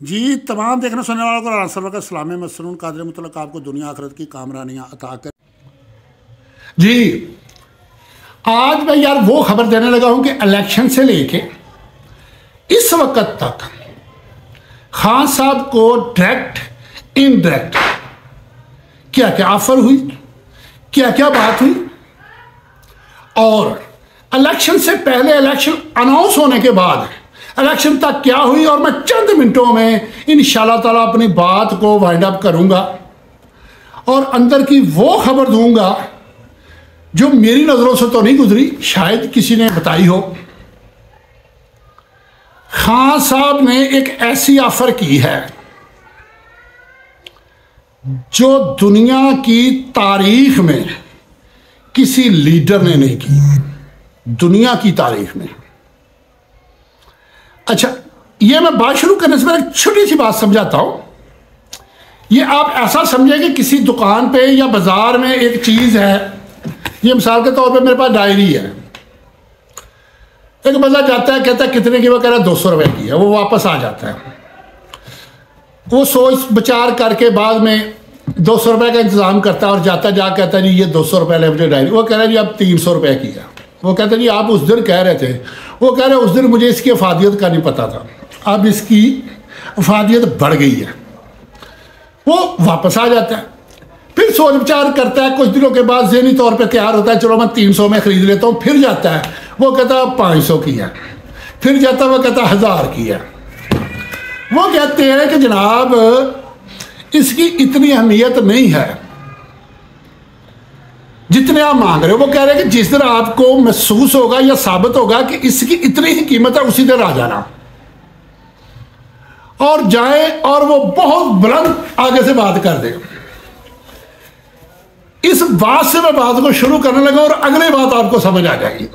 जी तमाम देखने सुनने वालों को राना का सलाम मसरून कादर मुतलक आपको दुनिया आखिरत की कामरानियाँ अता कर। जी आज मैं यार वो खबर देने लगा हूँ कि इलेक्शन से लेके इस वक्त तक खान साहब को डायरेक्ट इनडायरेक्ट क्या क्या ऑफर हुई, क्या क्या बात हुई, और इलेक्शन से पहले, इलेक्शन अनाउंस होने के बाद इलेक्शन तक क्या हुई, और मैं चंद मिनटों में इंशाल्लाह ताला अपनी बात को वाइंड अप करूंगा और अंदर की वो खबर दूंगा जो मेरी नजरों से तो नहीं गुजरी, शायद किसी ने बताई हो। खान साहब ने एक ऐसी ऑफर की है जो दुनिया की तारीख में किसी लीडर ने नहीं की, दुनिया की तारीख में। अच्छा, ये मैं बात शुरू करने से पहले एक छोटी सी बात समझाता हूं। ये आप ऐसा समझे कि किसी दुकान पे या बाजार में एक चीज है, ये मिसाल के तौर पे मेरे पास डायरी है, एक बंदा जाता है, कहता है कितने की, वो कह रहा है 200 रुपए की है, वो वापस आ जाता है, वो सोच विचार करके बाद में 200 रुपए का इंतजाम करता है और जाता जा कहता है जी ये 200 रुपए ले मुझे डायरी, वो कह रहा है जी अब 300 रुपए की है। वो कहते हैं जी आप उस दिन कह रहे थे, वो कह रहे उस दिन मुझे इसकी अफादियत का नहीं पता था, अब इसकी अफादियत बढ़ गई है। वो वापस आ जाता है, फिर सोच विचार करता है, कुछ दिनों के बाद ज़हनी तौर पे तैयार होता है, चलो मैं 300 में ख़रीद लेता हूँ, फिर जाता है, वो कहता है 500 की है, फिर जाता है, वो कहता है 1000 की है। वो कहते हैं कि जनाब इसकी इतनी अहमियत नहीं है जितने आप मांग रहे हो। वो कह रहे हैं कि जिस दिन आपको महसूस होगा या साबित होगा कि इसकी इतनी ही कीमत है, उसी दिन आ जाना और जाए, और वो बहुत बुलंद आगे से बात कर दे। इस बात से मैं बात को शुरू करने लगा और अगली बात आपको समझ आ जाएगी।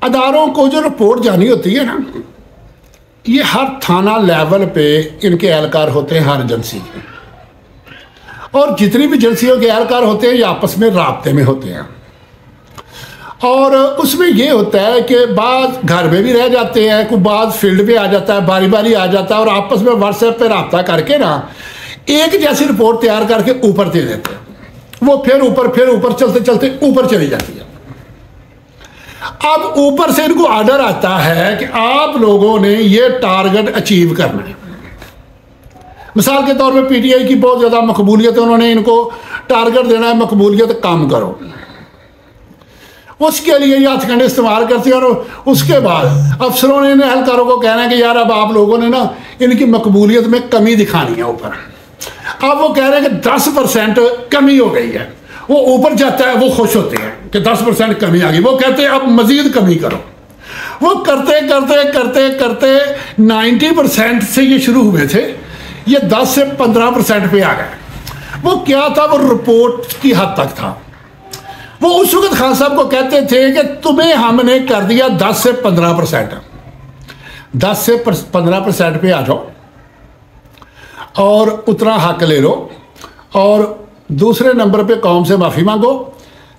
अदारों को जो रिपोर्ट जानी होती है ना, ये हर थाना लेवल पे इनके एहलकार होते हैं, हर एजेंसी के, और जितनी भी एजेंसियों के एहलकार होते हैं ये आपस में राब्ते में होते हैं। और उसमें ये होता है कि बाद घर में भी रह जाते हैं, कोई बाद फील्ड पे आ जाता है, बारी बारी आ जाता है, और आपस में व्हाट्सएप पे रब्ता करके ना एक जैसी रिपोर्ट तैयार करके ऊपर दे देते हैं। वो फिर ऊपर चलते चलते ऊपर चली जाती है। अब ऊपर से इनको ऑर्डर आता है कि आप लोगों ने ये टारगेट अचीव करना है। मिसाल के तौर पे पीटीआई की बहुत ज़्यादा मकबूलियत है, उन्होंने इनको टारगेट देना है मकबूलियत कम करो, उसके लिए ये हथकंडे इस्तेमाल करते हैं। और उसके बाद अफसरों ने इन एहलकारों को कहना है कि यार अब आप लोगों ने ना इनकी मकबूलियत में कमी दिखानी है ऊपर। अब वो कह रहे हैं कि 10% कमी हो गई है, वो ऊपर जाता है, वो खुश होते हैं कि 10% कमी आ गई, वो कहते हैं अब मजीद कमी करो। वो करते करते करते करते 90% से ये शुरू हुए थे, ये 10 से 15% पे आ गए। वो क्या था, वो रिपोर्ट की हद तक था। वो उस वक्त खान साहब को कहते थे कि तुम्हें हमने कर दिया 10 से 15%, 10 से 15% पे आ जाओ और उतना हक ले लो, और दूसरे नंबर पे कौम से माफ़ी मांगो,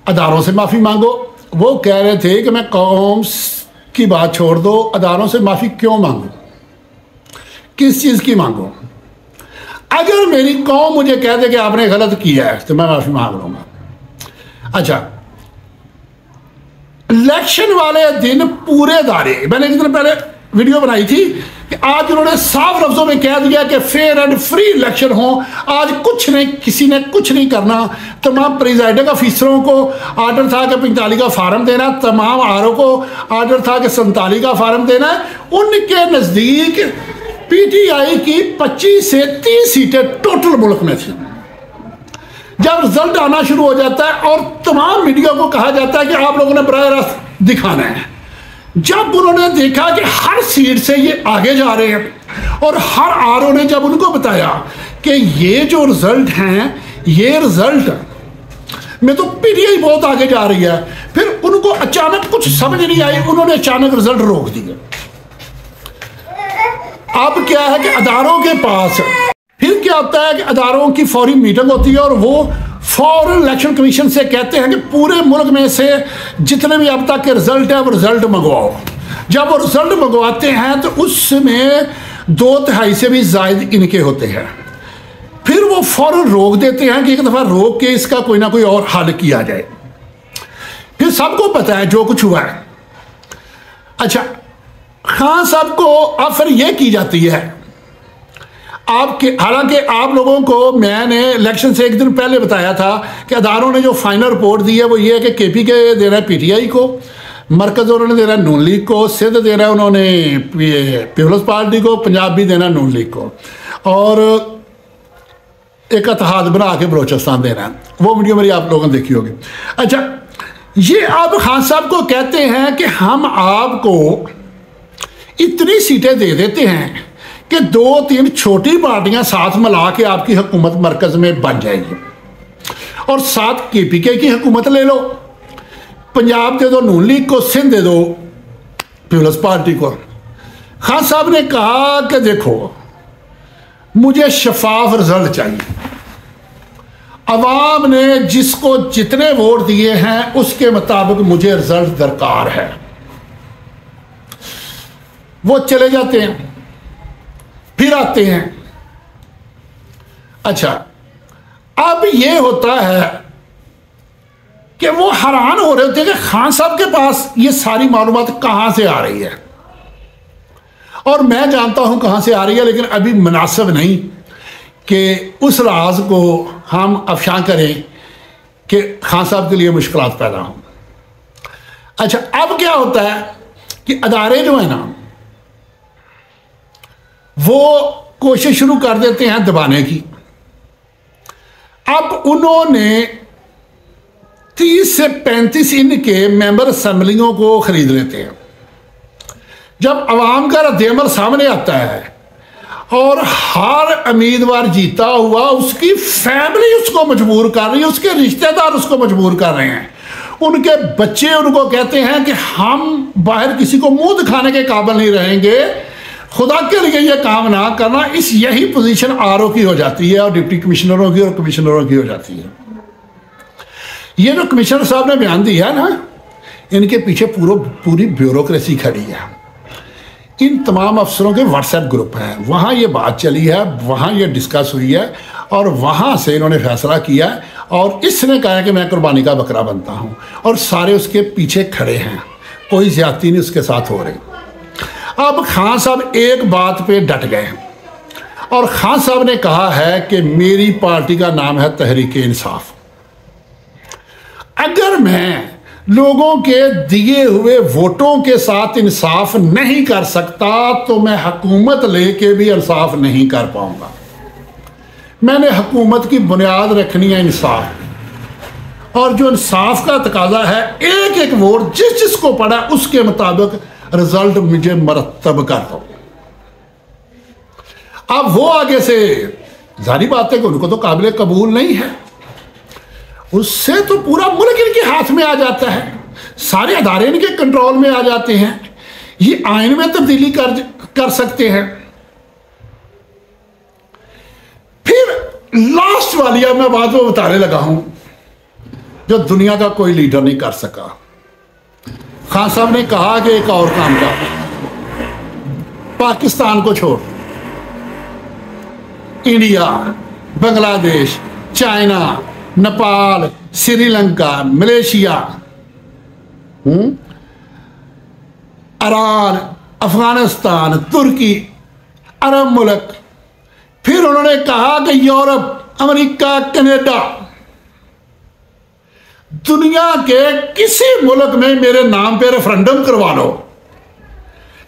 अदारों से माफ़ी मांगो। वो कह रहे थे कि मैं कौम की बात छोड़ दो, अदारों से माफ़ी क्यों मांगो, किस चीज़ की मांगो? अगर मेरी कौम मुझे कह दे कि आपने गलत किया है तो मैं माफ़ी मांग लूँगा। अच्छा, इलेक्शन वाले दिन पूरे दायरे, मैंने एक दिन पहले वीडियो बनाई थी कि आज उन्होंने साफ लफ्जों में कह दिया कि फेयर एंड फ्री इलेक्शन हो। आज कुछ नहीं, किसी ने कुछ नहीं करना। तमाम प्रिजाइडिंग अफसरों को आर्डर था कि 45 का फार्म देना, तमाम आरओ को आर्डर था कि 47 का फार्म देना है। उनके नज़दीक पीटीआई की 25 से 30 सीटें टोटल मुल्क में थी। जब रिजल्ट आना शुरू हो जाता है और तमाम मीडिया को कहा जाता है कि आप लोगों ने बराह रास्त दिखाना है, जब उन्होंने देखा कि हर सीट से ये आगे जा रहे हैं और हर आरओ ने जब उनको बताया कि ये जो रिजल्ट हैं, ये रिजल्ट में तो पीटीआई बहुत आगे जा रही है, फिर उनको अचानक कुछ समझ नहीं आई, उन्होंने अचानक रिजल्ट रोक दिए। अब क्या है कि अदारों के पास फिर क्या होता है कि अदारों की फौरी मीटिंग होती है और वो फौरन इलेक्शन कमीशन से कहते हैं कि पूरे मुल्क में से जितने भी अब तक के रिजल्ट है वो रिजल्ट मंगवाओ। जब वो रिजल्ट मंगवाते हैं तो उसमें 2/3 से भी ज़ायद इनके होते हैं। फिर वो फौरन रोक देते हैं कि एक दफ़ा रोक के इसका कोई ना कोई और हल किया जाए। फिर सबको पता है जो कुछ हुआ है। अच्छा, खान साहब को अब फिर ये की जाती है आपके, हालांकि आप लोगों को मैंने इलेक्शन से एक दिन पहले बताया था कि अदारों ने जो फाइनल रिपोर्ट दी है वो ये है कि केपी के दे रहा है पीटीआई को, मरकज़ उन्होंने दे रहा है नून लीग को, सिंध दे रहा है उन्होंने पीपल्स पार्टी को, पंजाब भी देना नून लीग को, और एक इत्तेहाद बना के बलोचिस्तान देना है। वो वीडियो मेरी आप लोगों ने देखी होगी। अच्छा, ये अब खान साहब को कहते हैं कि हम आपको इतनी सीटें दे देते हैं कि 2-3 छोटी पार्टियां साथ मिला के आपकी हुकूमत मरकज़ में बन जाएगी, और साथ केपीके की हुकूमत ले लो, पंजाब दे दो नून लीग को, सिंध दे दो पीपल्स पार्टी को। खान साहब ने कहा कि देखो, मुझे शफाफ रिजल्ट चाहिए। अवाम ने जिसको जितने वोट दिए हैं उसके मुताबिक मुझे रिजल्ट दरकार है। वो चले जाते हैं, फिर आते हैं। अच्छा, अब ये होता है कि वो हैरान हो रहे होते हैं कि खान साहब के पास ये सारी मालूमात कहां से आ रही है, और मैं जानता हूं कहां से आ रही है, लेकिन अभी मुनासिब नहीं कि उस राज को हम अफशा करें कि खान साहब के लिए मुश्किलात पैदा हों। अच्छा, अब क्या होता है कि अदारे जो है ना, वो कोशिश शुरू कर देते हैं दबाने की। अब उन्होंने 30 से 35 इनके मेंबर असम्बलियों को खरीद लेते हैं। जब अवाम का रद्देअमल सामने आता है और हर उम्मीदवार जीता हुआ, उसकी फैमिली उसको मजबूर कर रही है, उसके रिश्तेदार उसको मजबूर कर रहे हैं, उनके बच्चे उनको कहते हैं कि हम बाहर किसी को मुंह दिखाने के काबिल नहीं रहेंगे, खुदा के लिए ये काम ना करना। इस यही पोजीशन आरओ की हो जाती है और डिप्टी कमिश्नरों की और कमिश्नरों की हो जाती है। ये जो कमिश्नर साहब ने बयान दिया ना, इनके पीछे पूरी ब्यूरोक्रेसी खड़ी है। इन तमाम अफसरों के व्हाट्सएप ग्रुप हैं, वहाँ ये बात चली है, वहाँ ये डिस्कस हुई है, और वहाँ से इन्होंने फैसला किया, और इसने कहा कि मैं कुर्बानी का बकरा बनता हूँ, और सारे उसके पीछे खड़े हैं, कोई ज्यादती नहीं उसके साथ हो रही। अब खान साहब एक बात पे डट गए, और खान साहब ने कहा है कि मेरी पार्टी का नाम है तहरीक इंसाफ। अगर मैं लोगों के दिए हुए वोटों के साथ इंसाफ नहीं कर सकता तो मैं हुकूमत लेके भी इंसाफ नहीं कर पाऊंगा। मैंने हुकूमत की बुनियाद रखनी है इंसाफ, और जो इंसाफ का तकाजा है, एक एक वोट जिस जिसको पड़ा उसके मुताबिक रिजल्ट मुझे मरतब कर दो। अब वो आगे से जारी बात है कि उनको तो काबिल कबूल नहीं है, उससे तो पूरा मुल्क इनके हाथ में आ जाता है, सारे अदारे इनके कंट्रोल में आ जाते हैं, ये आइन में तब्दीली कर सकते हैं। फिर लास्ट वाली अब मैं बात वो बताने लगा हूं जो दुनिया का कोई लीडर नहीं कर सका। खान साहब ने कहा कि एक और काम कर, पाकिस्तान को छोड़, India, Bangladesh, China, Nepal, Sri Lanka, Malaysia, Iran, Afghanistan, तुर्की, अरब मुल्क, फिर उन्होंने कहा कि यूरोप, अमेरिका, कनाडा, दुनिया के किसी मुल्क में मेरे नाम पे रेफरेंडम करवा लो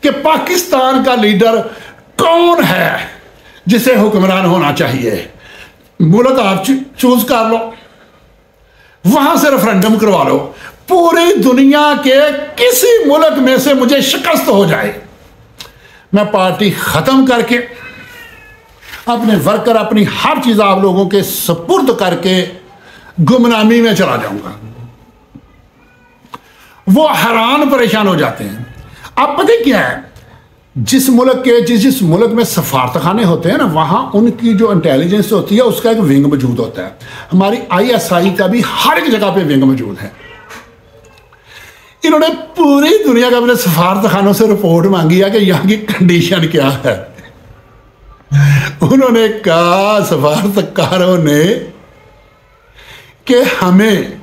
कि पाकिस्तान का लीडर कौन है जिसे हुक्मरान होना चाहिए। मुल्क आप चूज कर लो, वहां से रेफरेंडम करवा लो, पूरी दुनिया के किसी मुल्क में से मुझे शिकस्त हो जाए, मैं पार्टी खत्म करके अपने वर्कर, अपनी हर चीज आप लोगों के सुपुर्द करके गुमनामी में चला जाऊंगा। वो हैरान परेशान हो जाते हैं। अब पता क्या है, जिस मुल्क के जिस मुल्क में सफारतखाने होते हैं ना, वहां उनकी जो इंटेलिजेंस होती है उसका एक विंग मौजूद होता है। हमारी ISI का भी हर एक जगह पे विंग मौजूद है। इन्होंने पूरी दुनिया का अपने सफारतखानों से रिपोर्ट मांगी है कि यहाँ की कंडीशन क्या है। उन्होंने कहा सफारतकारों ने कि हमें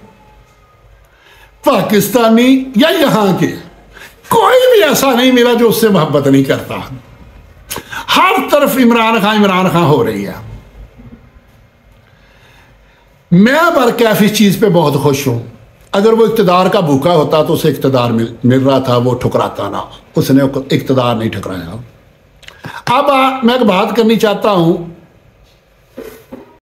पाकिस्तानी या यहां के कोई भी ऐसा नहीं मिला जो उससे मोहब्बत नहीं करता। हर तरफ इमरान खान हो रही है। मैं बरकैफ इस चीज पे बहुत खुश हूं। अगर वो इक्तदार का भूखा होता तो उसे इक्तदार मिल रहा था, वो ठुकराता ना, उसने इक्तदार नहीं ठुकराया। अब मैं एक बात करनी चाहता हूं